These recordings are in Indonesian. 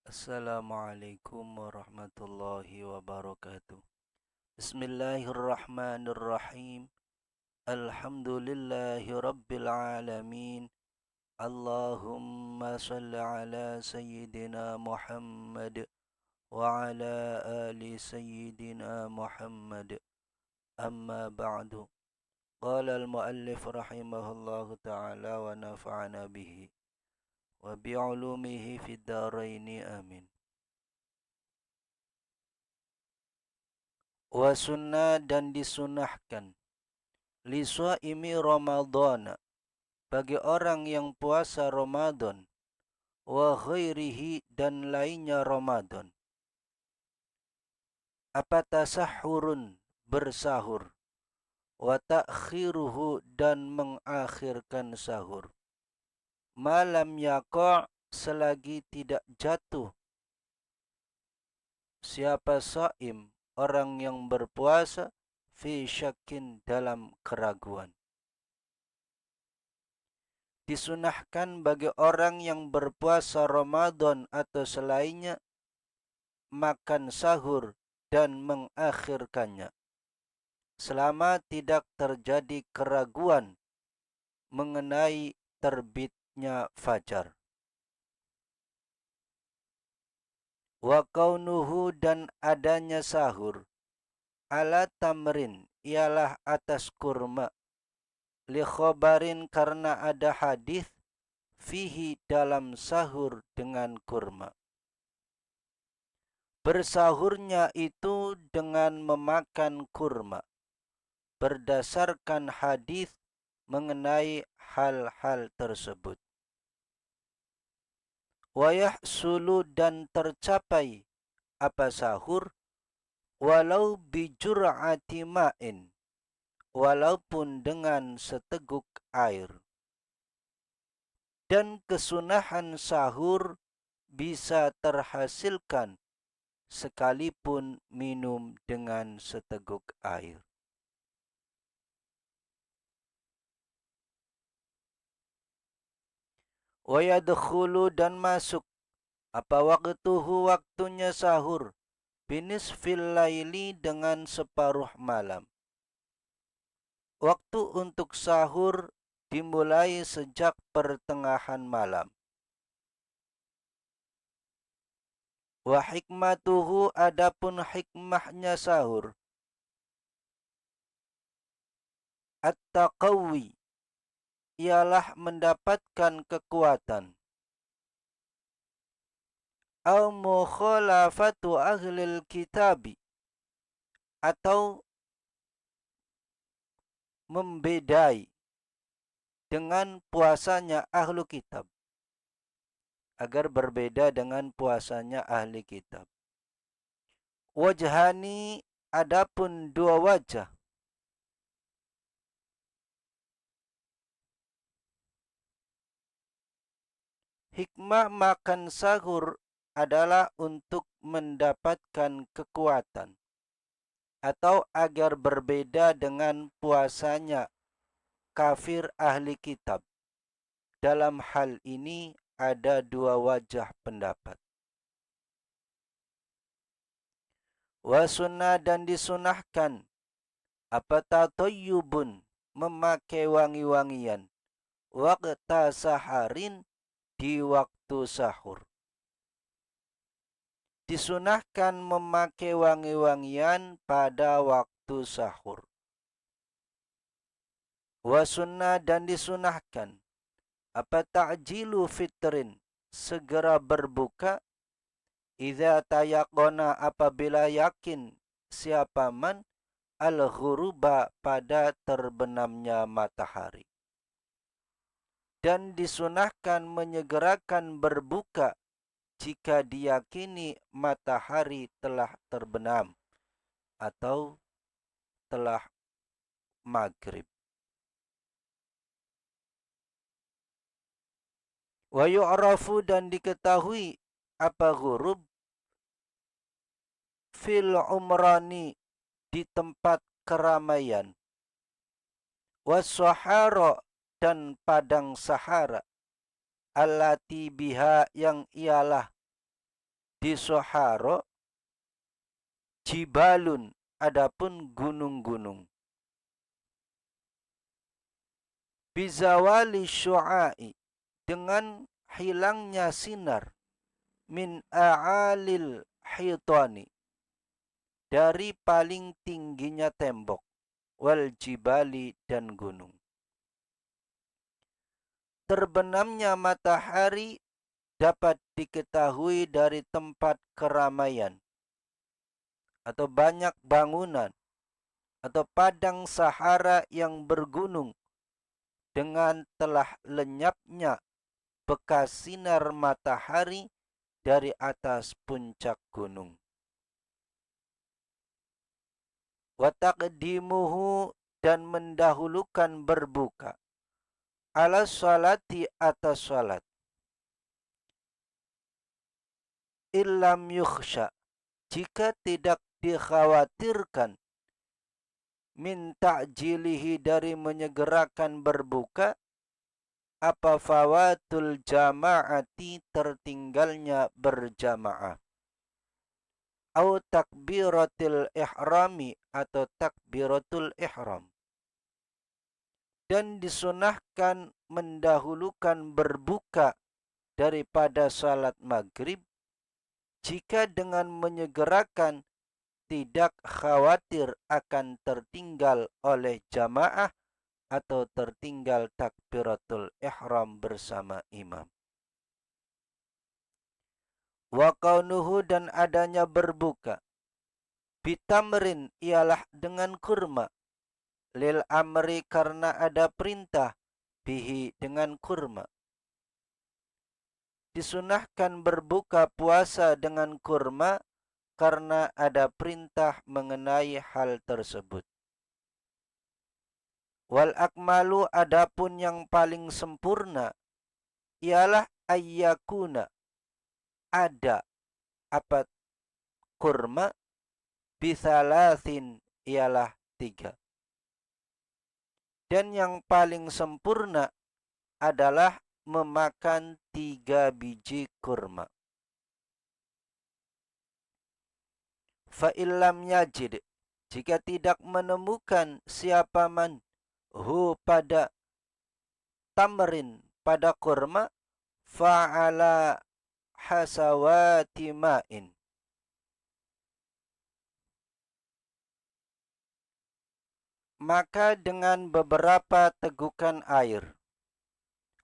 Assalamualaikum warahmatullahi wabarakatuh. Bismillahirrahmanirrahim. Alhamdulillahi rabbil alamin. Allahumma salli ala sayyidina Muhammad wa ala ali sayyidina Muhammad. Amma ba'du. Qala al-muallif rahimahullahu ta'ala wa nafa'ana bihi wa bi'ulumihi fid daraini amin. Wa sunnah dan disunahkan imi Ramadan bagi orang yang puasa Ramadan wa ghairihi dan lainnya Ramadan. Apa tasahurun bersahur wa ta'khiruhu dan mengakhirkan sahur. Malam yaqa' selagi tidak jatuh siapa saim orang yang berpuasa fi syakin dalam keraguan. Disunahkan bagi orang yang berpuasa Ramadan atau selainnya makan sahur dan mengakhirkannya selama tidak terjadi keraguan mengenai terbitnya fajar. Wa kaunuhu dan adanya sahur ala tamrin ialah atas kurma li khobarin karena ada hadis fihi dalam sahur dengan kurma. Bersahurnya itu dengan memakan kurma berdasarkan hadis mengenai hal-hal tersebut. Wa yahsulu dan tercapai apa sahur walau bijur'ati ma'in walaupun dengan seteguk air. Dan kesunahan sahur bisa terhasilkan sekalipun minum dengan seteguk air. Wa yadkhulu dan masuk apa waktuhu waktunya sahur binisfil laili dengan separuh malam. Waktu untuk sahur dimulai sejak pertengahan malam. Wa hikmatuhu adapun hikmahnya sahur at-taqawi ialah mendapatkan kekuatan au mukhalafatu ahlil kitabi atau membedai dengan puasanya ahlu kitab agar berbeda dengan puasanya ahli kitab. Wajhani adapun dua wajah hikmah makan sahur adalah untuk mendapatkan kekuatan atau agar berbeda dengan puasanya kafir ahli kitab. Dalam hal ini ada dua wajah pendapat. Wa sunnah dan disunahkan apa tatayyubun memakai wangi-wangian waqta saharin di waktu sahur. Disunahkan memakai wangi-wangian pada waktu sahur. Wa sunnah dan disunahkan apa ta'jilu fitrin segera berbuka idza tayaqona apabila yakin siapa man al-ghuruba pada terbenamnya matahari. Dan disunahkan menyegerakan berbuka jika diyakini matahari telah terbenam atau telah maghrib. Wa yu'rafu dan diketahui apa ghurub fil umrani di tempat keramaian. Was-sahara dan padang sahara allati biha yang ialah di Soharo, jibalun, adapun gunung-gunung. Bizawali syu'ai, dengan hilangnya sinar, min a'alil hitani, dari paling tingginya tembok, wal jibali, dan gunung. Terbenamnya matahari dapat diketahui dari tempat keramaian atau banyak bangunan atau padang Sahara yang bergunung dengan telah lenyapnya bekas sinar matahari dari atas puncak gunung. Wa taqdimuhu, dan mendahulukan berbuka, ala salati, atas salat, illam yukhsha, jika tidak dikhawatirkan, min ta'jilihi, dari menyegerakan berbuka, apa fawatul jama'ati, tertinggalnya berjamaah, au takbiratul ihrami, atau takbiratul ihram. Dan disunahkan mendahulukan berbuka daripada salat maghrib jika dengan menyegerakan tidak khawatir akan tertinggal oleh jamaah atau tertinggal takbiratul ihram bersama imam. Wa kaunuhu, dan adanya berbuka, bitamrin, ialah dengan kurma, lil amri, karena ada perintah, bihi, dengan kurma. Disunahkan berbuka puasa dengan kurma karena ada perintah mengenai hal tersebut. Wal akmalu, adapun yang paling sempurna, ialah ayyakuna, ada apa kurma, bisalathin, ialah 3. Dan yang paling sempurna adalah memakan 3 biji kurma. Fa illam yajid, jika tidak menemukan siapa man hu, pada tamrin, pada kurma, fa'ala hasawati ma'in, maka dengan beberapa tegukan air,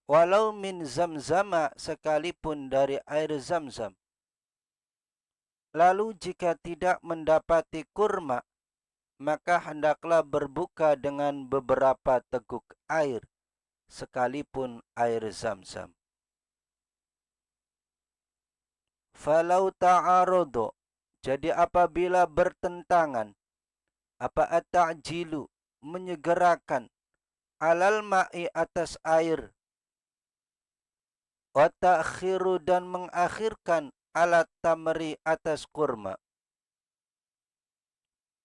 walau min zamzama, sekalipun dari air zamzam. Lalu jika tidak mendapati kurma, maka hendaklah berbuka dengan beberapa teguk air, sekalipun air zamzam. Falau ta'arodo, jadi apabila bertentangan, apa at-ta'jilu, menyegerakan, alal ma'i, atas air, wa ta'khiru, dan mengakhirkan, alat tamri, atas kurma,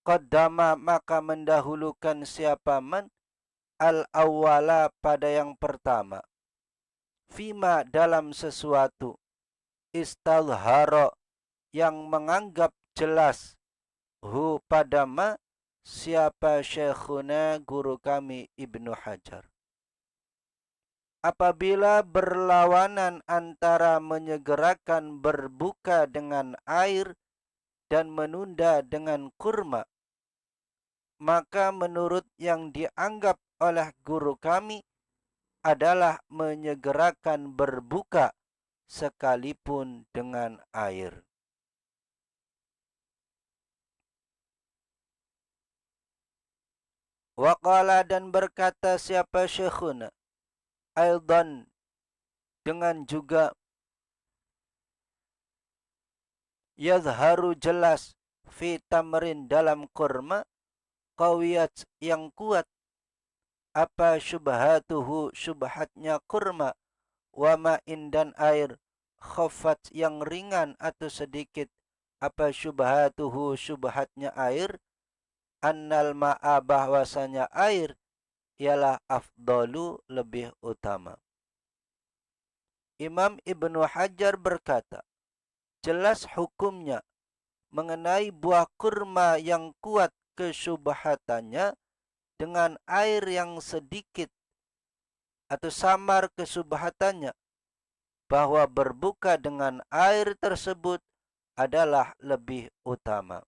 qaddama, maka mendahulukan siapa man al-awwala, pada yang pertama, fima, dalam sesuatu, istalharo, yang menganggap jelas, hu, pada ma, siapa syekhuna, guru kami Ibnu Hajar. Apabila berlawanan antara menyegerakan berbuka dengan air dan menunda dengan kurma, maka menurut yang dianggap oleh guru kami adalah menyegerakan berbuka sekalipun dengan air. Waqala, dan berkata siapa syekhuna, aidan, dengan juga, yadharu, jelas, fi tamrin, dalam kurma, qawiyat, yang kuat, apa syubhatuhu, syubhatnya kurma, wa ma'in, dan air, khafat, yang ringan atau sedikit, apa syubhatuhu, syubhatnya air, annal ma'a, bahwasanya air ialah afdalu, lebih utama. Imam Ibnu Hajar berkata, jelas hukumnya mengenai buah kurma yang kuat kesyubhatannya dengan air yang sedikit atau samar kesyubhatannya, bahwa berbuka dengan air tersebut adalah lebih utama.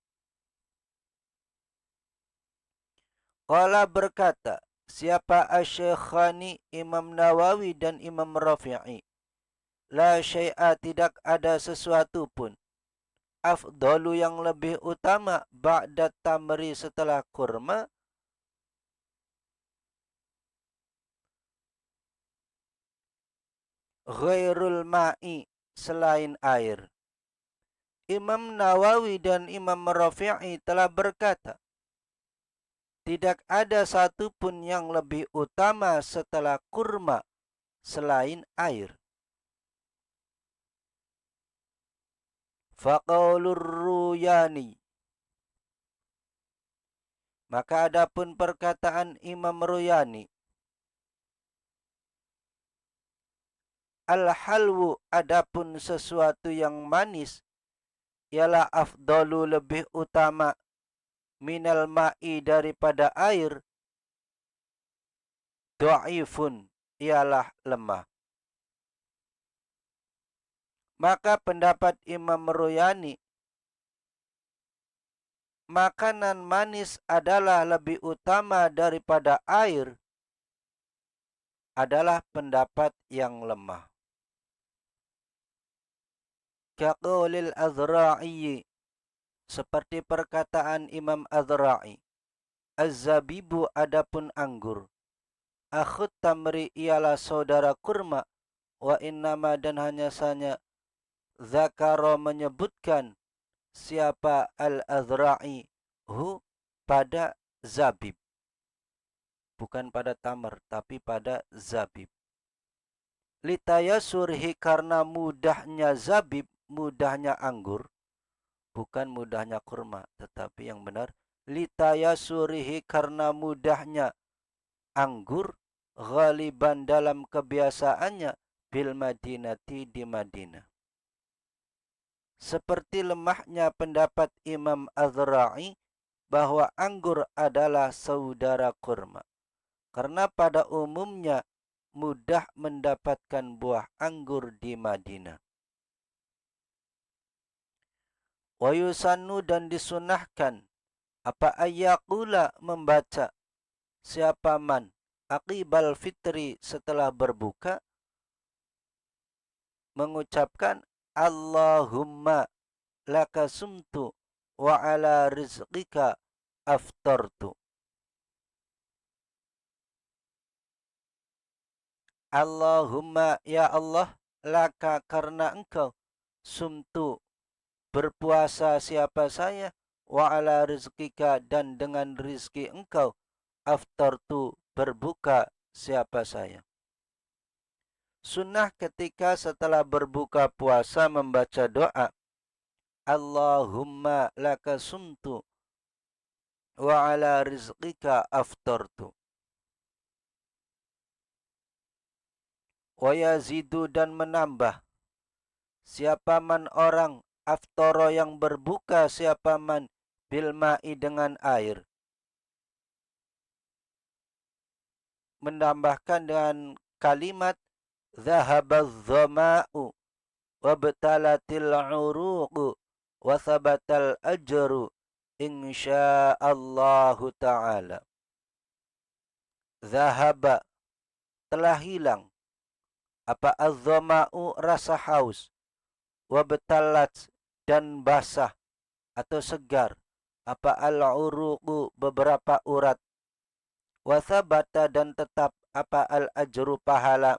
Qala berkata, siapa Asy-Syekhani Imam Nawawi dan Imam Rafi'i, la syai'a tidak ada sesuatu pun, afdalu yang lebih utama, ba'da tamri setelah kurma, ghairul ma'i selain air. Imam Nawawi dan Imam Rafi'i telah berkata, tidak ada satupun yang lebih utama setelah kurma selain air. Faqaulur Ruyani, maka adapun perkataan Imam Ruyani, al-halwu adapun sesuatu yang manis, ialah afdalu lebih utama, minal ma'i daripada air, dhaifun ialah lemah. Maka pendapat Imam Ruyani, makanan manis adalah lebih utama daripada air, adalah pendapat yang lemah. Kaqaulil Azra'i, seperti perkataan Imam Azra'i, az-zabibu adapun anggur, akhut tamri ialah saudara kurma, wa innama dan hanya saja zakaro menyebutkan siapa al-Azra'i hu pada zabib, bukan pada tamar tapi pada zabib. Litayasurhi karena mudahnya zabib, mudahnya anggur, bukan mudahnya kurma, tetapi yang benar litayasurihi karena mudahnya anggur, ghaliban dalam kebiasaannya, bil Madinati di Madinah. Seperti lemahnya pendapat Imam Azra'i bahwa anggur adalah saudara kurma, karena pada umumnya mudah mendapatkan buah anggur di Madinah. Wa yusannu dan disunahkan apa ayyaqula membaca siapa man aqibal fitri setelah berbuka, mengucapkan Allahumma laka sumtu wa ala rizqika aftartu. Allahumma ya Allah, laka karena engkau, sumtu berpuasa siapa saya, wa ala rizqika dan dengan rizki engkau, aftartu berbuka siapa saya. Sunnah ketika setelah berbuka puasa membaca doa Allahumma laka sumtu wa ala rizqika aftartu. Wa yazidu dan menambah siapa man orang, aftara yang berbuka siapa man, bil ma'i dengan air, menambahkan dengan kalimat dhahabadh dhama'u wabtalatil uruqu wa thabatal ajru insyaallahu ta'ala. Dhahaba telah hilang apa az-dhama'u rasa haus, wabtalat dan basah atau segar apa al-uruqu beberapa urat, wa thabata dan tetap apa al-ajru pahala,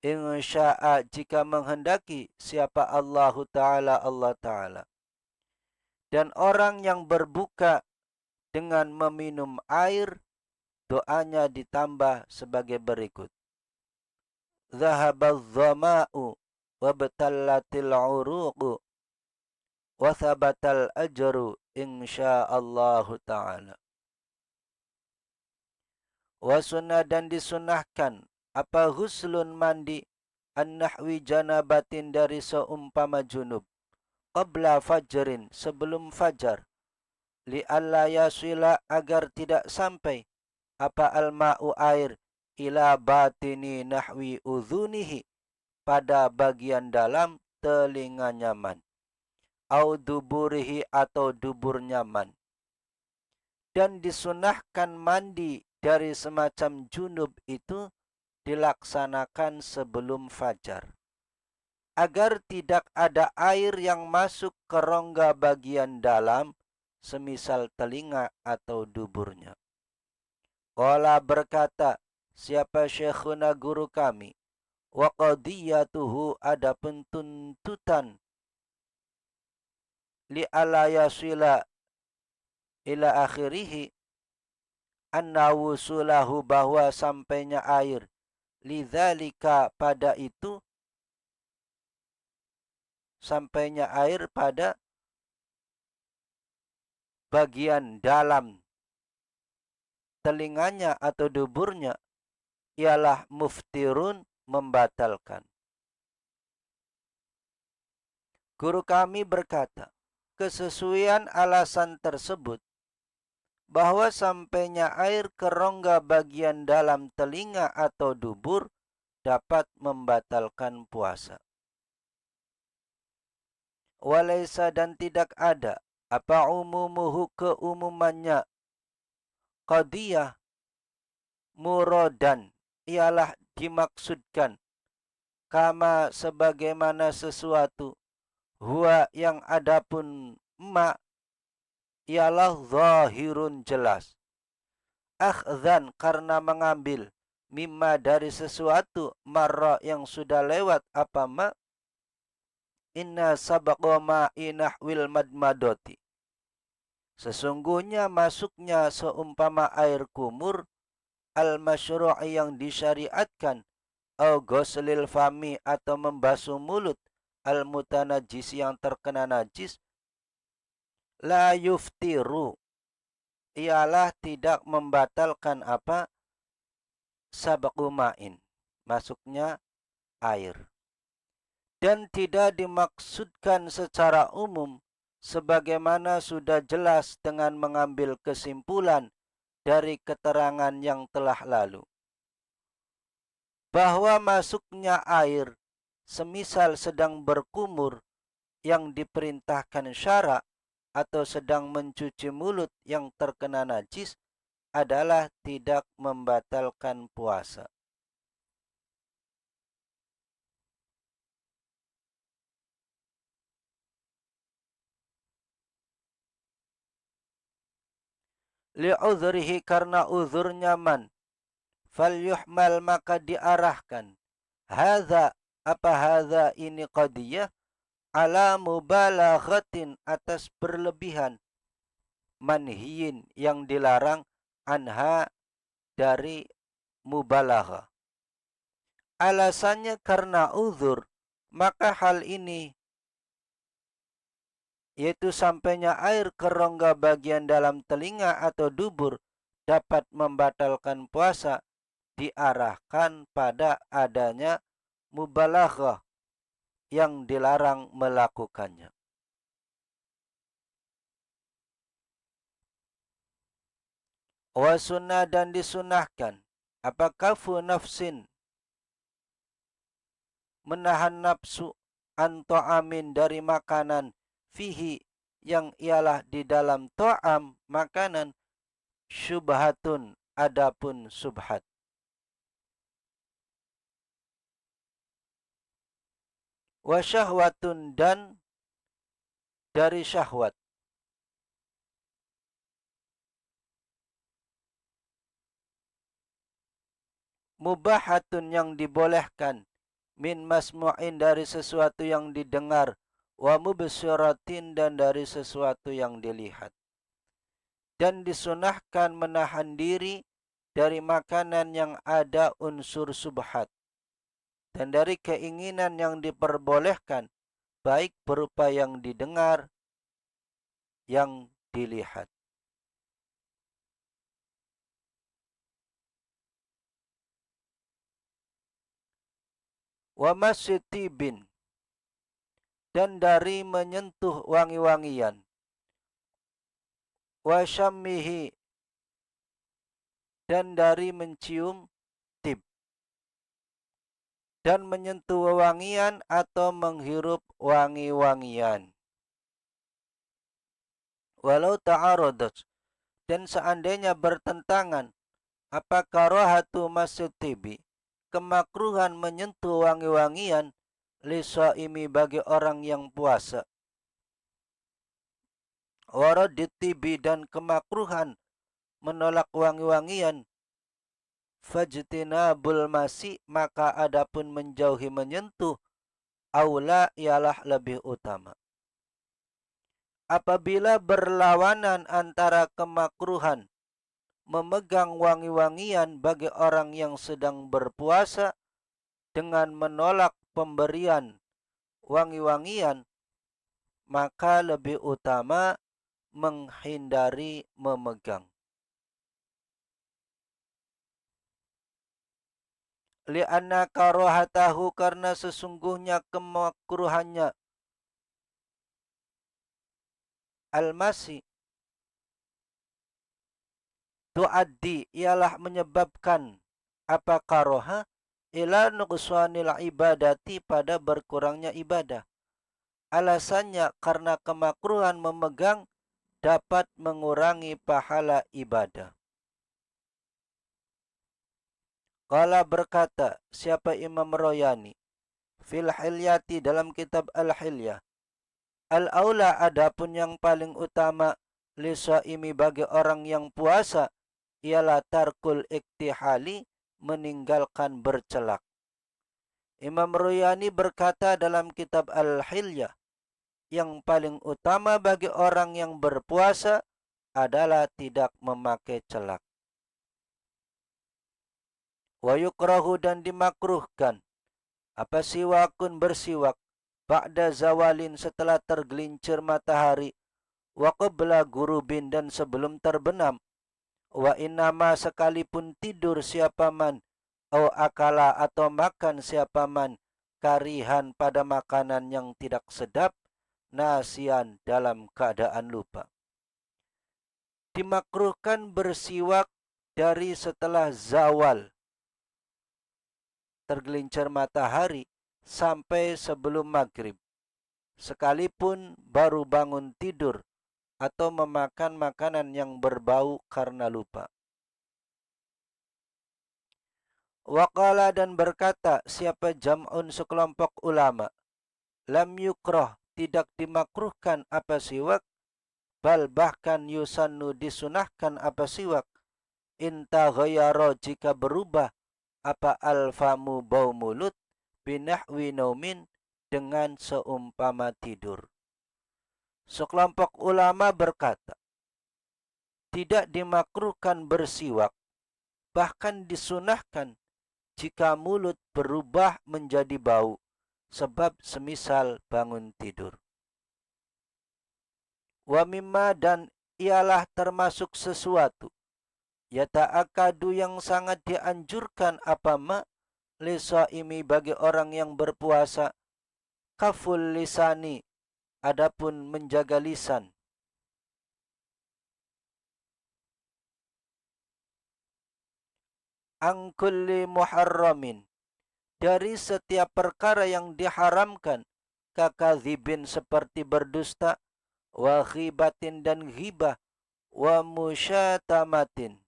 insya'a jika menghendaki siapa Allah Ta'ala, Allah Ta'ala. Dan orang yang berbuka dengan meminum air, doanya ditambah sebagai berikut. Dhahabadh dhama'u wabtallatil uruqu wa thabatal ajru insyaallahu ta'ala. Wa sunnah dan disunahkan apa ghuslun mandi an-nahwi janabatin dari seumpama junub, qabla fajrin sebelum fajar, li'alla yasila agar tidak sampai apa al-ma'u air ila batini nahwi udhunihi pada bagian dalam telinga nyaman, au duburihi atau dubur nyaman. Dan disunahkan mandi dari semacam junub itu dilaksanakan sebelum fajar, agar tidak ada air yang masuk ke rongga bagian dalam, semisal telinga atau duburnya. Qala berkata, siapa syekhuna guru kami, wa qadiyatuhu adapun tuntutan li ala yasila ila akhirih, anna wusulahu bahwa sampainya air, lidzalika pada itu, sampainya air pada bagian dalam telinganya atau duburnya, ialah muftirun membatalkan. Guru kami berkata, kesesuaian alasan tersebut bahwa sampainya air ke rongga bagian dalam telinga atau dubur dapat membatalkan puasa. Walaysa dan tidak ada apa umumuhu keumumannya, qadiyah muradan ialah dimaksudkan, kama sebagaimana sesuatu, huwa yang adapun ma ialah zahirun jelas, akhdhan karena mengambil, mimma dari sesuatu, marra yang sudah lewat apa ma, inna sabaqa ma'i nahwil madmadoti, sesungguhnya masuknya seumpama air kumur, al-masyru'i yang disyariatkan, au ghuslil fami atau membasuh mulut, al-mutanajjis yang terkena najis, la yuftiru ialah tidak membatalkan apa, sabaqu ma'in masuknya air, dan tidak dimaksudkan secara umum sebagaimana sudah jelas dengan mengambil kesimpulan dari keterangan yang telah lalu, bahwa masuknya air semisal sedang berkumur yang diperintahkan syara atau sedang mencuci mulut yang terkena najis adalah tidak membatalkan puasa. Li'udhrihi karena uzurnya man, fal yuhmal maka diarahkan, hadza apa hadza ini qadiyah, ala mubalaghatin atas berlebihan, manhiyin yang dilarang, anha dari mubalagha. Alasannya karena uzur, maka hal ini yaitu sampainya air ke rongga bagian dalam telinga atau dubur dapat membatalkan puasa, diarahkan pada adanya mubalaghah yang dilarang melakukannya. Wa sunnah dan disunahkan apa kafu nafsin menahan nafsu, an ta'amin dari makanan, fihi yang ialah di dalam ta'am makanan, syubhatun adapun subhat, wa syahwatun dan dari syahwat, mubahatun yang dibolehkan, min masmu'in dari sesuatu yang didengar, wa mubsyiratin dan dari sesuatu yang dilihat. Dan disunahkan menahan diri dari makanan yang ada unsur subhat, dan dari keinginan yang diperbolehkan, baik berupa yang didengar, yang dilihat. wa masyitibin, dan dari menyentuh wangi-wangian, wa syammihi, dan dari mencium tib, dan menyentuh wewangian atau menghirup wangi-wangian. Walau ta'arodat, dan seandainya bertentangan apa karohatu masyitibi, kemakruhan menyentuh wangi-wangian, lisaimi bagi orang yang puasa, waraditibi, dan kemakruhan menolak wangi-wangian, fajtinabul masi, maka adapun menjauhi menyentuh, aula ialah lebih utama. Apabila berlawanan antara kemakruhan memegang wangi-wangian bagi orang yang sedang berpuasa dengan menolak pemberian wangi-wangian, maka lebih utama menghindari memegang. Li'anna karohatahu, karena sesungguhnya kemakruhannya al-masi, tuaddi, ialah menyebabkan apa karoha, ila nuqsanil ibadati, pada berkurangnya ibadah. Alasannya karena kemakruhan memegang dapat mengurangi pahala ibadah. Qala, berkata siapa Imam Royani, fil hilyati, dalam kitab Al-Hilyah, al-aula, adapun yang paling utama, lisaimi bagi orang yang puasa, ialah tarkul iktihali, meninggalkan bercelak. Imam Royani berkata dalam kitab Al-Hilyah, yang paling utama bagi orang yang berpuasa adalah tidak memakai celak. Wa yukrahu, dan dimakruhkan apa siwakun, bersiwak, ba'da zawalin, setelah tergelincir matahari, wa qabla gurubin, dan sebelum terbenam, wa innama, sekalipun tidur siapa man, au akala, atau makan siapa man, karihan, pada makanan yang tidak sedap, nasian, dalam keadaan lupa. Dimakruhkan bersiwak dari setelah zawal, tergelincir matahari, sampai sebelum maghrib, sekalipun baru bangun tidur atau memakan makanan yang berbau karena lupa. Waqala, dan berkata siapa jam'un, sekelompok ulama, lam yukrah, tidak dimakruhkan apa siwak, bal bahkan yusannu, disunahkan apa siwak, inta ghayara, jika berubah apa alfamu, bau mulut, binahwi naumin, dengan seumpama tidur. Sekelompok ulama berkata, tidak dimakruhkan bersiwak, bahkan disunahkan jika mulut berubah menjadi bau, sebab semisal bangun tidur. Wa mimma, dan ialah termasuk sesuatu, yata'akadu, yang sangat dianjurkan apa ma, lisaimi, bagi orang yang berpuasa, kaful lisani, adapun menjaga lisan, angkulli muharramin, dari setiap perkara yang diharamkan, kakadzibin, seperti berdusta, wa ghibatin, dan ghibah, wa musyatamatin,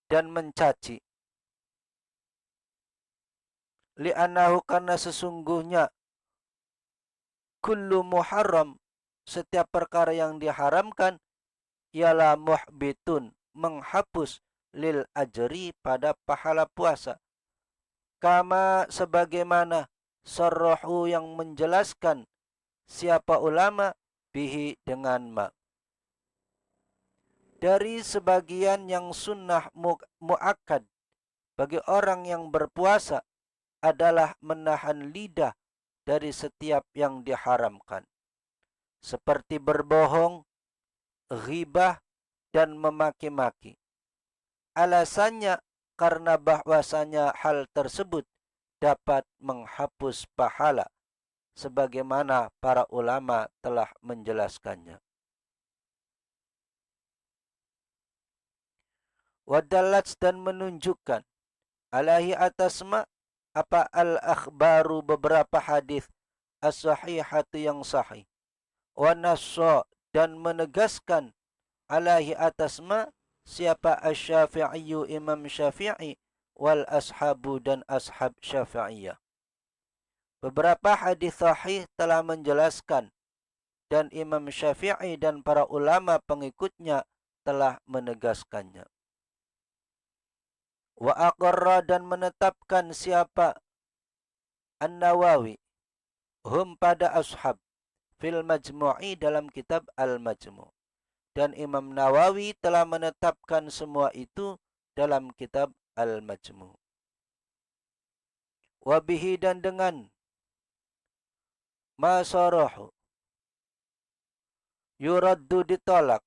dan mencaci. Li'annahu, karena sesungguhnya, kullu muharram, setiap perkara yang diharamkan, ialah muhbitun, menghapus, lil ajri, pada pahala puasa. Kama, sebagaimana, sarrahu, yang menjelaskan siapa ulama, bihi, dengan ma. Dari sebagian yang sunnah mu'akkad bagi orang yang berpuasa adalah menahan lidah dari setiap yang diharamkan, seperti berbohong, ghibah, dan memaki-maki. Alasannya karena bahwasanya hal tersebut dapat menghapus pahala sebagaimana para ulama telah menjelaskannya. Wadallats dan menunjukkan alaihi atas apa al-akhbaru beberapa hadis as-sahihatu yang sahih. Wa nassa dan menegaskan alaihi atas siapa asy-Syafi'i Imam Syafi'i wal ashabu dan ashab Syafi'iyah. Beberapa hadis sahih telah menjelaskan dan Imam Syafi'i dan para ulama pengikutnya telah menegaskannya. Wa aqarra dan menetapkan siapa An-Nawawi hum pada ashab fil majmu'i dalam kitab Al-Majmu'. Dan Imam Nawawi telah menetapkan semua itu dalam kitab Al-Majmu'. Wabihi dan dengan masarahu yuraddu ditolak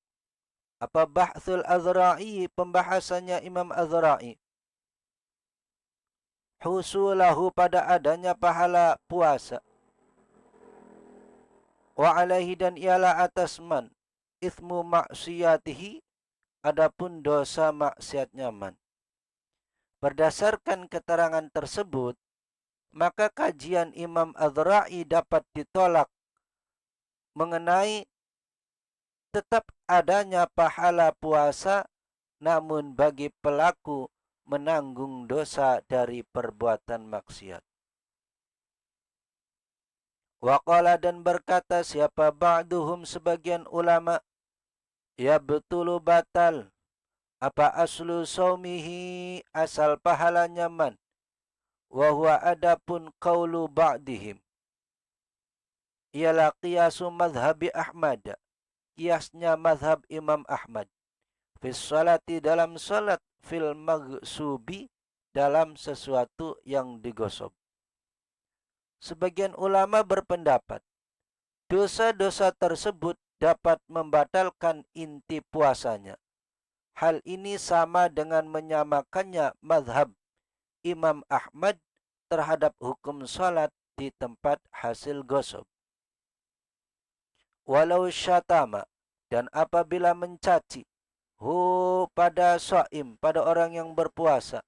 apa bahthul Azra'i pembahasannya Imam Azra'i husulahu pada adanya pahala puasa wa alaihi dan ialah atas man ithmu maksiyatihi adapun dosa maksiatnya man. Berdasarkan keterangan tersebut maka kajian Imam Azra'i dapat ditolak mengenai tetap adanya pahala puasa namun bagi pelaku menanggung dosa dari perbuatan maksiat. Waqala dan berkata siapa ba'duhum sebagian ulama ya betulu batal apa aslu saumihi asal pahalanya man wa huwa adapun qaulu ba'dihim ialah qiyasu madhabi Ahmad kiasnya madhab Imam Ahmad fis salati dalam salat fil maghsubi dalam sesuatu yang digosok. Sebagian ulama berpendapat dosa-dosa tersebut dapat membatalkan inti puasanya. Hal ini sama dengan menyamakannya madhab Imam Ahmad terhadap hukum salat di tempat hasil gosok. Walau syatama dan apabila mencaci pada shaim pada orang yang berpuasa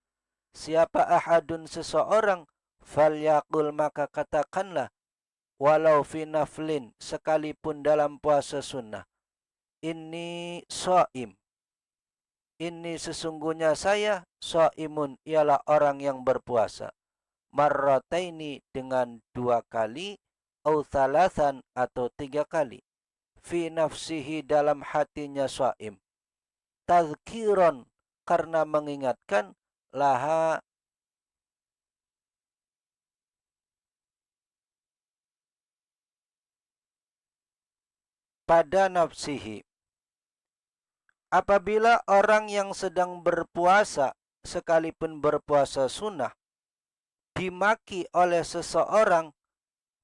siapa ahadun seseorang falyaqul maka katakanlah walau fi naflin sekalipun dalam puasa sunnah inni shaim inni sesungguhnya saya shaimun ialah orang yang berpuasa marrataini dengan 2 kali au thalathan atau 3 kali fi nafsihi dalam hatinya shaim tazkiron karena mengingatkan laha pada nafsihi. Apabila orang yang sedang berpuasa sekalipun berpuasa sunnah dimaki oleh seseorang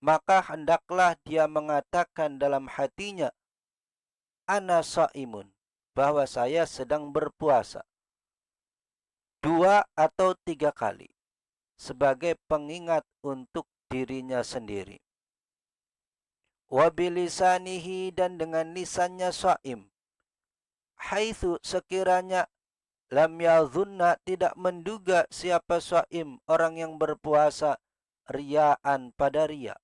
maka hendaklah dia mengatakan dalam hatinya ana shaimun bahwa saya sedang berpuasa 2 atau 3 kali sebagai pengingat untuk dirinya sendiri. Wabilisanihi dan dengan lisannya shaim haitsu sekiranya lam yadhunna tidak menduga siapa shaim orang yang berpuasa riyaan pada riya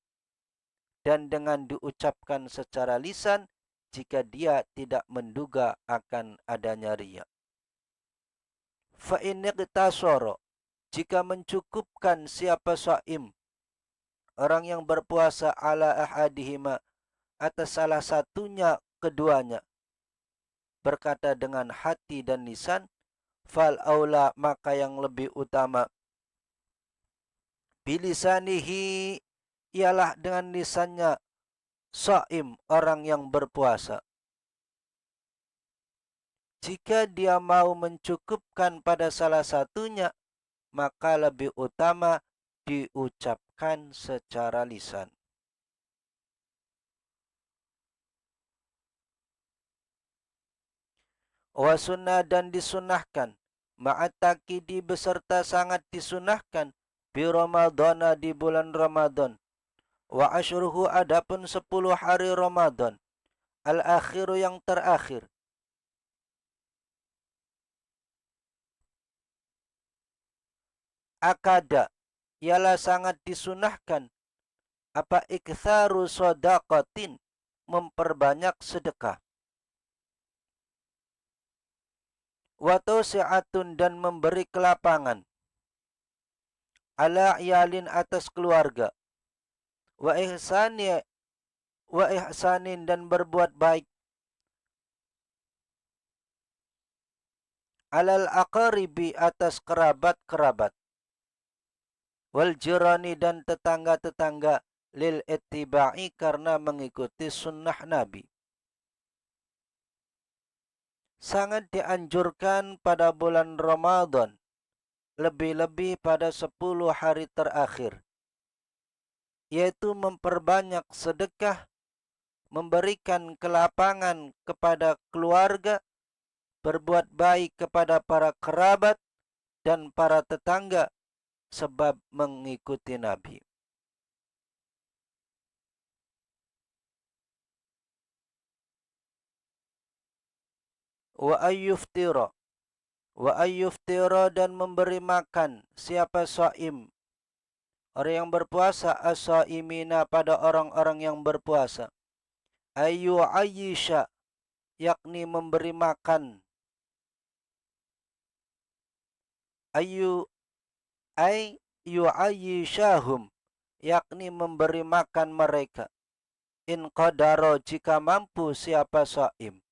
dan dengan diucapkan secara lisan jika dia tidak menduga akan adanya riya. Fa in iqtasara jika mencukupkan siapa shaim orang yang berpuasa ala ahadihima atas salah satunya keduanya berkata dengan hati dan lisan fal aula maka yang lebih utama bilisanihi ialah dengan lisannya shaim orang yang berpuasa. Jika dia mau mencukupkan pada salah satunya maka lebih utama diucapkan secara lisan. Wa sunnah dan disunahkan ma'at takidi beserta sangat disunahkan Bi Ramadana di bulan Ramadan. Wa asyruhu adapun 10 hari Ramadan. Al-akhiru yang terakhir. Akada, ialah sangat disunahkan. Apa iktharu sodaqatin, memperbanyak sedekah. Wa tausi'atun, dan memberi kelapangan. Ala iyalin, atas keluarga. Wa ihsanin, dan berbuat baik. Alal aqaribi, atas kerabat-kerabat. Wal jirani, dan tetangga-tetangga. Lil ittiba'i, karena mengikuti sunnah Nabi. Sangat dianjurkan pada bulan Ramadan, lebih-lebih pada 10 hari terakhir, yaitu memperbanyak sedekah, memberikan kelapangan kepada keluarga, berbuat baik kepada para kerabat dan para tetangga, sebab mengikuti Nabi. Wa ayyuftira, dan memberi makan siapa shaim, orang yang berpuasa, as-shaimina, pada orang-orang yang berpuasa. Ayyu ayyisha, yakni memberi makan. Ayyu ayyishahum, yakni memberi makan mereka. In qadaro, jika mampu siapa shaim.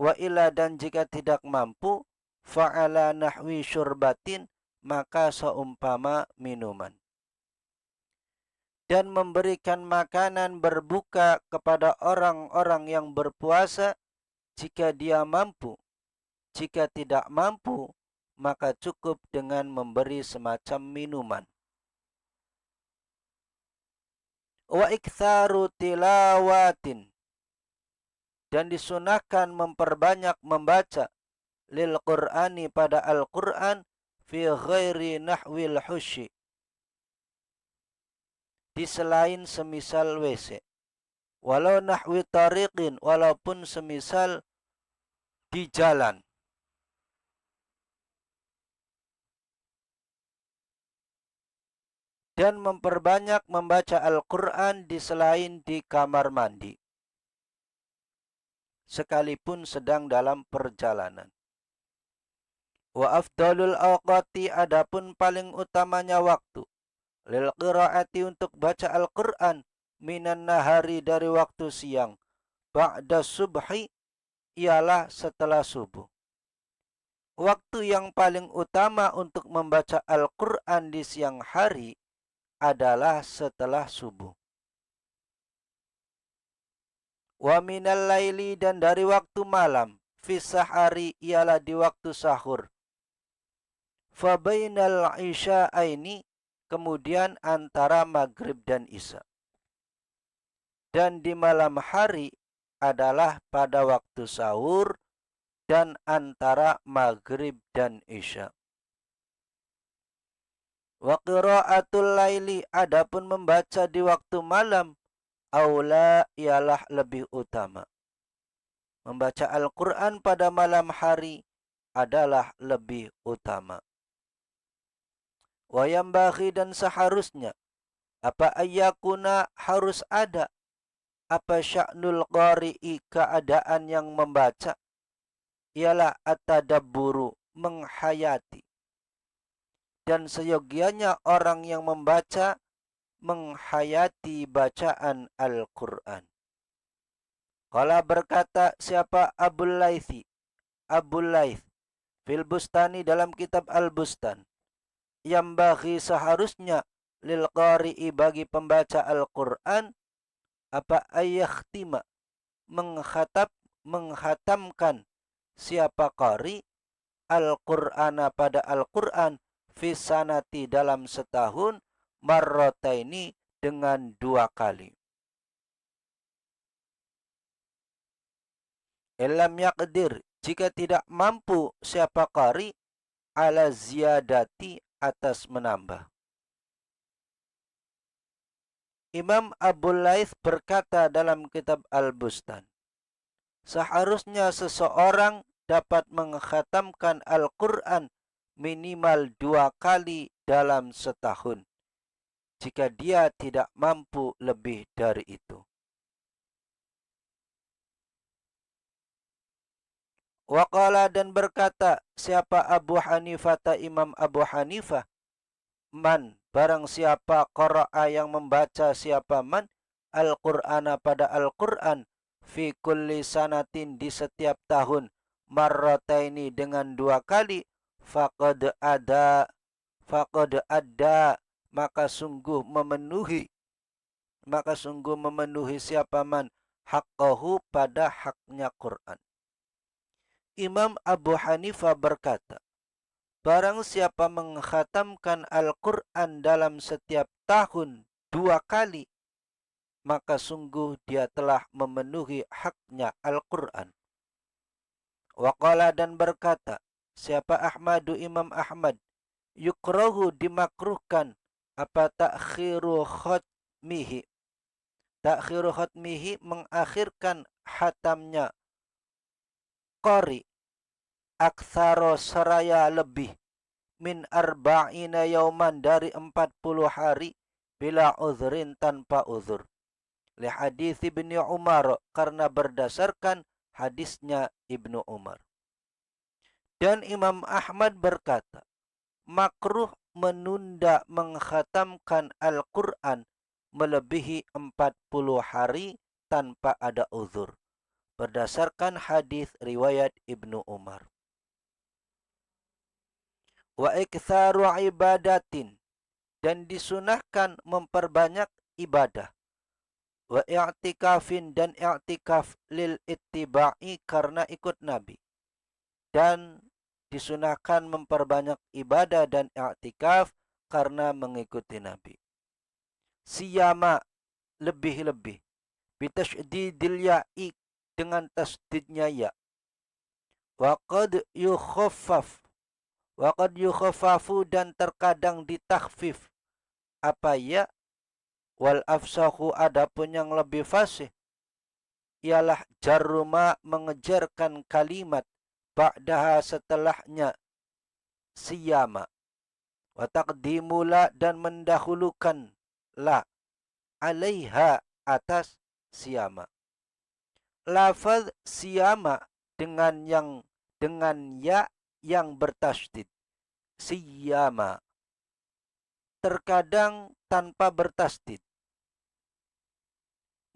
Wa ila, dan jika tidak mampu, fa'ala nahwi syurbatin, maka seumpama minuman. Dan memberikan makanan berbuka kepada orang-orang yang berpuasa jika dia mampu. Jika tidak mampu, maka cukup dengan memberi semacam minuman. Wa iktharu tilawatin, dan disunahkan memperbanyak membaca lil Qur'ani, pada Al-Qur'an, fi ghairi nahwil hushi, di selain semisal WC. Walau nahwi tariqin, walaupun semisal di jalan. Dan memperbanyak membaca Al-Qur'an di selain di kamar mandi, sekalipun sedang dalam perjalanan. Wa afdalul awqati, adapun paling utamanya waktu, lil qiraati, untuk baca Al-Qur'an, minan nahari, dari waktu siang, ba'da subhi, ialah setelah subuh. Waktu yang paling utama untuk membaca Al-Qur'an di siang hari adalah setelah subuh. Wa minal laili, dan dari waktu malam, fi sahari, ialah di waktu sahur. Fa bainal isya'aini, kemudian antara maghrib dan isya. Dan di malam hari adalah pada waktu sahur dan antara maghrib dan isya. Wa qiraatul laili, adapun membaca di waktu malam, aula, ialah lebih utama. Membaca Al-Qur'an pada malam hari adalah lebih utama. Wa yambaghi, dan seharusnya, apa ayyakuna, harus ada, apa sya'nul qari'i, keadaan yang membaca, ialah at-tadabburu, menghayati. Dan seyogianya orang yang membaca menghayati bacaan Al-Qur'an. Qala, berkata siapa Abul Laits, fil Bustani, dalam kitab Al-Bustan, yang bagi seharusnya, lil qari'i, bagi pembaca Al-Qur'an, apa ayakhtima, menghatamkan siapa qari, Al-Qur'ana, pada Al-Qur'an, fi sanati, dalam setahun, marrataini, dengan 2 kali. Illam yaqdir, jika tidak mampu siapa qari, ala ziyadati, atas menambah. Imam Abu Laits berkata dalam kitab Al-Bustan, seharusnya seseorang dapat mengkhatamkan Al-Quran minimal 2 kali dalam setahun, jika dia tidak mampu lebih dari itu. Waqala dan berkata, siapa Abu Hanifah Imam Abu Hanifah, man barang siapa qara'a yang membaca siapa man Al-Qur'ana pada Al-Qur'an fi kulli sanatin di setiap tahun marrataini dengan 2 kali faqad ada maka sungguh memenuhi siapa man haqqahu pada haknya Quran. Imam Abu Hanifah berkata, barang siapa mengkhatamkan Al-Quran dalam setiap tahun 2 kali, maka sungguh dia telah memenuhi haknya Al-Quran. Waqala dan berkata, siapa Ahmadu Imam Ahmad, yukrahu dimakruhkan apa Ta'khiru khatmihi mengakhirkan hatamnya qari aktsaro seraya lebih min arba'ina yauman dari 40 hari bila uzrin tanpa uzur. Li hadis Ibnu Umar karena berdasarkan hadisnya Ibnu Umar. Dan Imam Ahmad berkata, makruh menunda mengkhatamkan Al-Quran melebihi 40 hari tanpa ada uzur. Berdasarkan hadis riwayat Ibnu Umar. Wa iktsaru ibadatin dan disunahkan memperbanyak ibadah. Wa i'tikafin dan i'tikaf lil ittiba'i karena ikut Nabi. Dan disunahkan memperbanyak ibadah dan i'tikaf karena mengikuti Nabi. Siyama lebih-lebih bitasydidil ya'i dengan tasdidnya ya. Wa qad yukhaffafu dan terkadang ditakhfif apa ya, wal afsahu adapun yang lebih fasih ialah jarruma mengejarkan kalimat ba'daha setelahnya siyama, wa taqdimula dan mendahulukan la alaiha atas siyama. Lafaz siyama dengan ya yang bertasydid siyama, terkadang tanpa bertasydid.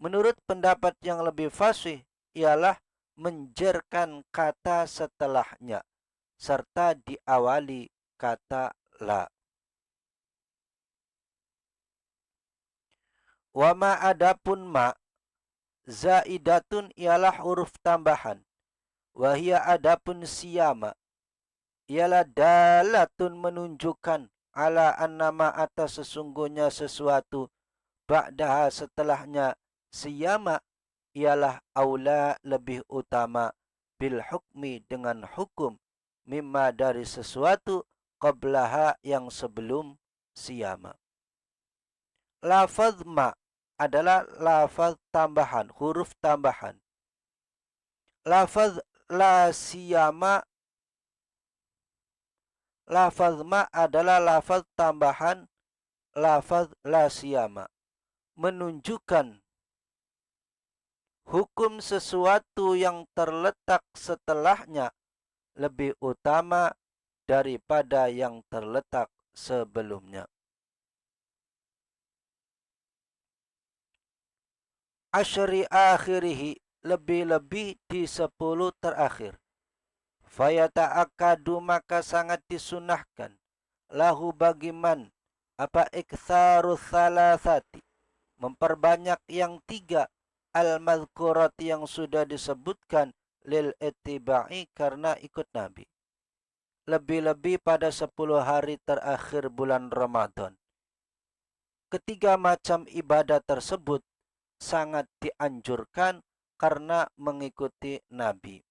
Menurut pendapat yang lebih fasih ialah menjerkan kata setelahnya serta diawali kata la. Wa ma adapun ma zaidatun ialah huruf tambahan. Wahia adapun siyama ialah dalatun menunjukkan ala annama atas sesungguhnya sesuatu ba'daha setelahnya siyama ialah aula lebih utama bil hukmi dengan hukum mimma dari sesuatu qablaha yang sebelum siyama. Lafaz ma adalah lafaz tambahan, huruf tambahan. Lafaz la siyama, lafaz ma adalah lafaz tambahan lafaz la siyama, menunjukkan hukum sesuatu yang terletak setelahnya lebih utama daripada yang terletak sebelumnya. Asyri akhirihi lebih-lebih di 10 terakhir. Fayata'akadu maka sangat disunahkan lahu bagiman apa iktsaru salasati memperbanyak yang 3 al-madhkurat yang sudah disebutkan lil ittiba'i karena ikut Nabi. Lebih-lebih pada 10 hari terakhir bulan Ramadan. Ketiga macam ibadah tersebut sangat dianjurkan karena mengikuti Nabi.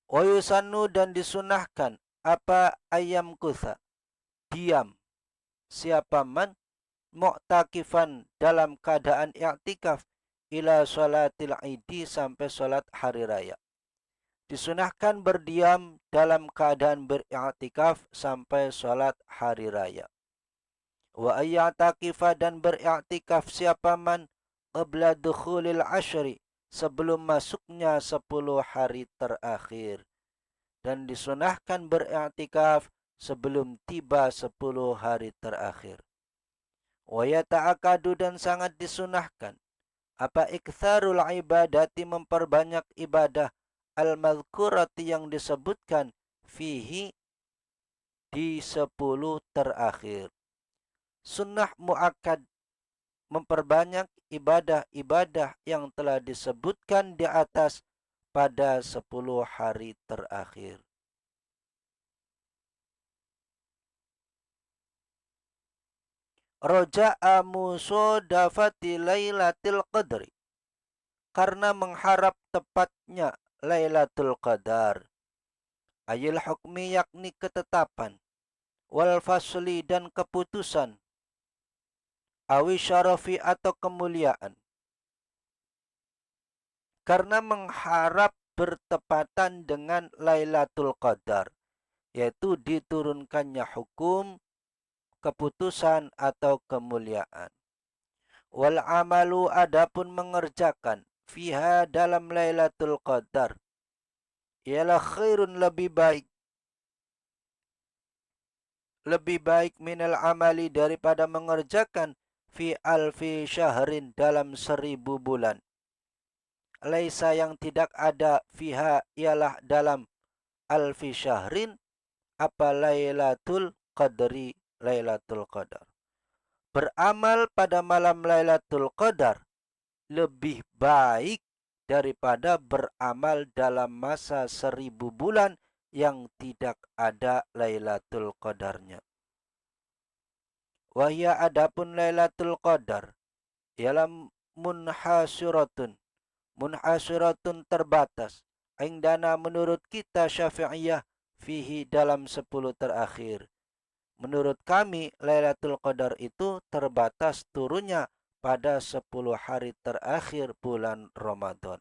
Wa yusannu dan disunahkan apa ayam kutha, diam siapa man mu'takifan dalam keadaan i'tikaf ila sholatil idi sampai sholat hari raya. Disunahkan berdiam dalam keadaan beriktikaf sampai sholat hari raya. Wa ayyatakifa dan beriktikaf siapa man qabla dukhulil ashri sebelum masuknya 10 hari terakhir. Dan disunahkan beriktikaf sebelum tiba 10 hari terakhir. Wa yata'akadu dan sangat disunahkan apa iktsarul ibadati memperbanyak ibadah al-madhkurati yang disebutkan fihi di 10 terakhir. Sunnah muakkad memperbanyak ibadah-ibadah yang telah disebutkan di atas pada 10 hari terakhir. Roja'a musodafati lailatul qadri karena mengharap tepatnya Lailatul Qadar. Ayil hukmi yakni ketetapan. Wal fasli dan keputusan. Awi syarafi atau kemuliaan. Karena mengharap bertepatan dengan Lailatul Qadar. Yaitu diturunkannya hukum, keputusan atau kemuliaan. Wal amalu adapun mengerjakan fiha dalam Lailatul Qadar ialah khairun lebih baik minal amali daripada mengerjakan fi alfi syahrin dalam 1000 bulan. Laisa yang tidak ada fiha ialah dalam alfi syahrin apa Lailatul Qadri Lailatul Qadar. Beramal pada malam Lailatul Qadar lebih baik daripada beramal dalam masa 1000 bulan yang tidak ada Lailatul Qadarnya. Wahya adapun Lailatul Qadar ialah munhasiratun terbatas. Indana menurut kita Syafi'iyah fihi dalam 10 terakhir. Menurut kami Lailatul Qadar itu terbatas turunnya pada 10 hari terakhir bulan Ramadan.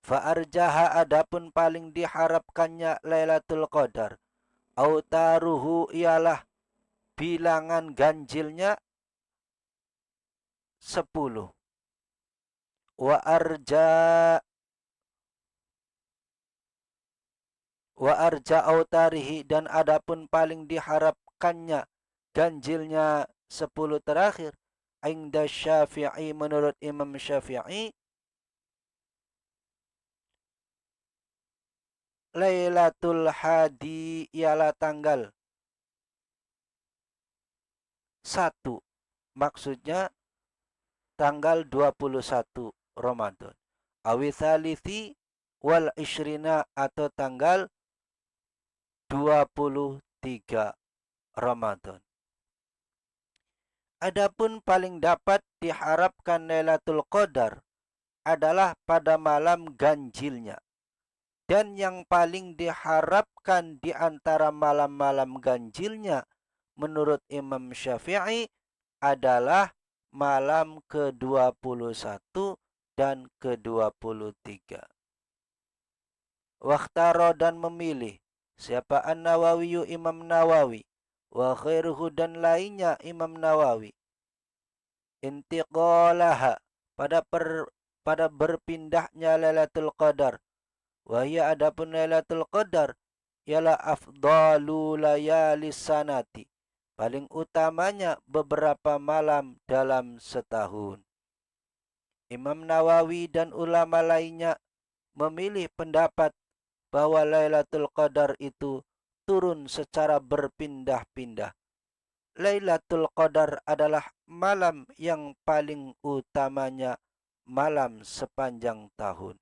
Fa'arjaha adapun paling diharapkannya Lailatul Qadar. Autaruhu ialah bilangan ganjilnya 10. Wa arja autarihi dan adapun paling diharapkannya ganjilnya 10 terakhir. Inda Syafi'i menurut Imam Syafi'i Lailatul Hadi ialah tanggal 1. Maksudnya tanggal 21 Ramadan. Awi thalithi wal ishrina atau tanggal 23 Ramadan. Adapun paling dapat diharapkan Lailatul Qadar adalah pada malam ganjilnya. Dan yang paling diharapkan di antara malam-malam ganjilnya menurut Imam Syafi'i adalah malam ke-21 dan ke-23. Wakhtaro dan memilih siapa An-Nawawi Imam Nawawi wa khairuhu dan lainnya Imam Nawawi intiqalaha pada berpindahnya Lailatul Qadar. Wahia adapun Lailatul Qadar ialah afdalu layalis sanati, paling utamanya beberapa malam dalam setahun. Imam Nawawi dan ulama lainnya memilih pendapat bahwa Lailatul Qadar itu turun secara berpindah-pindah. Lailatul Qadar adalah malam yang paling utamanya malam sepanjang tahun.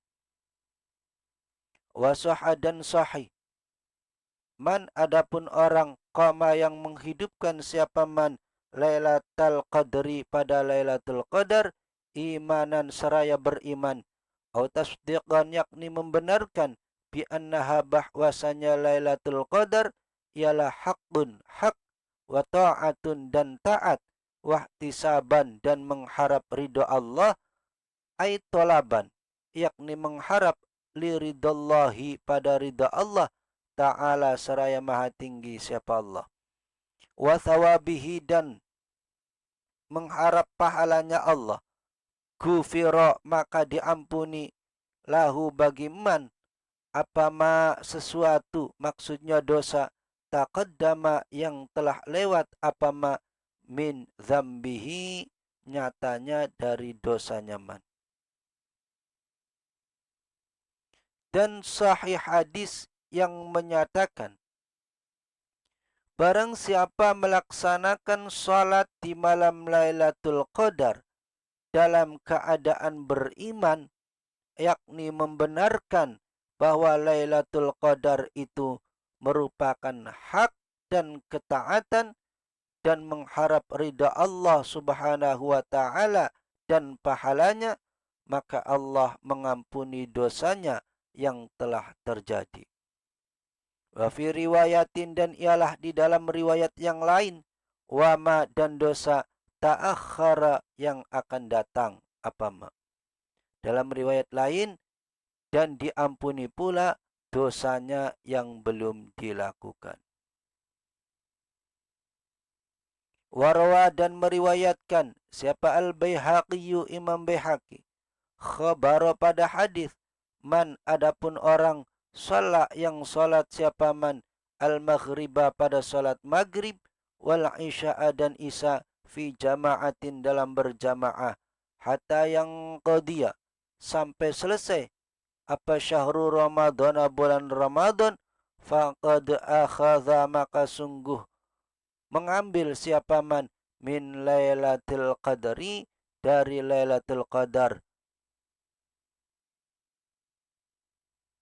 Wasahha dan sahih. Man adapun orang qama yang menghidupkan siapa man Lailatul Qadri pada Lailatul Qadar imanan seraya beriman. Atau tasdiqan yakni membenarkan bi annaha bahwasanya Lailatul Qadar ialah haqqun hak wa ta'atun dan taat wahtisaban dan mengharap ridho Allah ay tolaban yakni mengharap liridallahi pada ridha Allah ta'ala seraya maha tinggi siapa Allah wa thawabihi dan mengharap pahalanya Allah gufira maka diampuni lahu bagi man apama sesuatu maksudnya dosa taqaddama yang telah lewat apama min zambihi nyatanya dari dosanya man. Dan sahih hadis yang menyatakan barang siapa melaksanakan salat di malam Lailatul Qadar dalam keadaan beriman yakni membenarkan bahwa Lailatul Qadar itu merupakan hak dan ketaatan dan mengharap ridha Allah Subhanahu wa taala dan pahalanya, maka Allah mengampuni dosanya yang telah terjadi. Wa fi riwayatin dan ialah di dalam riwayat yang lain wama dan dosa ta'akhkhara yang akan datang apama. Dalam riwayat lain dan diampuni pula dosanya yang belum dilakukan. Warwa dan meriwayatkan siapa Al-Baihaqi Imam Baihaqi khabar pada hadis man adapun orang salat yang salat siapa man al-maghriba pada salat maghrib wal isya'a dan isya fi jama'atin dalam berjamaah hatta yang qadiya sampai selesai apa syahrul Ramadan bulan Ramadan faqad akhadha maka sungguh mengambil siapa man min Lailatul Qadri dari Lailatul Qadar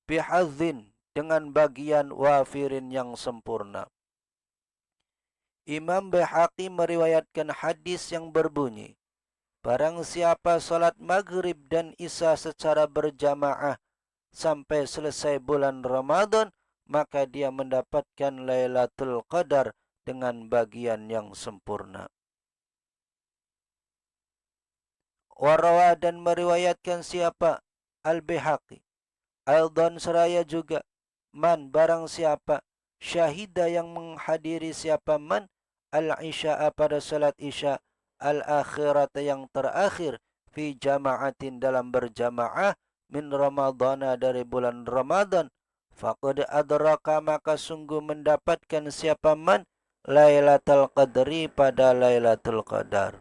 bihadzin dengan bagian wafirin yang sempurna. Imam Baihaqi meriwayatkan hadis yang berbunyi barang siapa salat maghrib dan isya secara berjamaah sampai selesai bulan Ramadan maka dia mendapatkan Lailatul Qadar dengan bagian yang sempurna. Warawa dan meriwayatkan siapa Al-Baihaqi Aldon seraya juga man barang siapa syahida yang menghadiri siapa man al-isya'a pada salat isya al-akhirat yang terakhir fi jama'atin dalam berjamaah min Ramadana dari bulan Ramadan faqad adraka maka sungguh mendapatkan siapa man Lailatul Qadri pada Lailatul Qadar.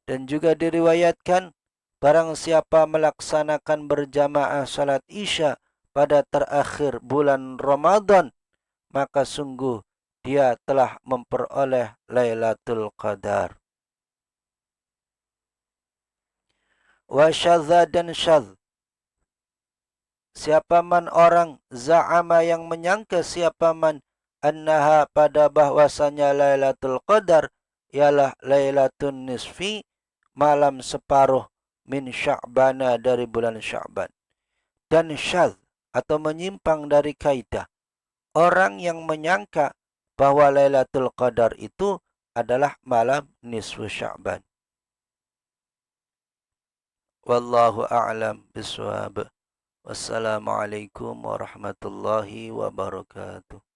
Dan juga diriwayatkan barang siapa melaksanakan berjamaah salat isya pada terakhir bulan Ramadan maka sungguh dia telah memperoleh Lailatul Qadar. Wa syadza dan syadz siapa man orang za'ama yang menyangka siapa man annaha pada bahwasanya Lailatul Qadar ialah Lailatun Nisfi malam separuh min Sya'bana dari bulan Sya'ban. Dan syadz atau menyimpang dari kaidah orang yang menyangka bahwa Lailatul Qadar itu adalah malam nisfu Sya'ban. Wallahu a'lam bishawab. Wassalamualaikum warahmatullahi wabarakatuh.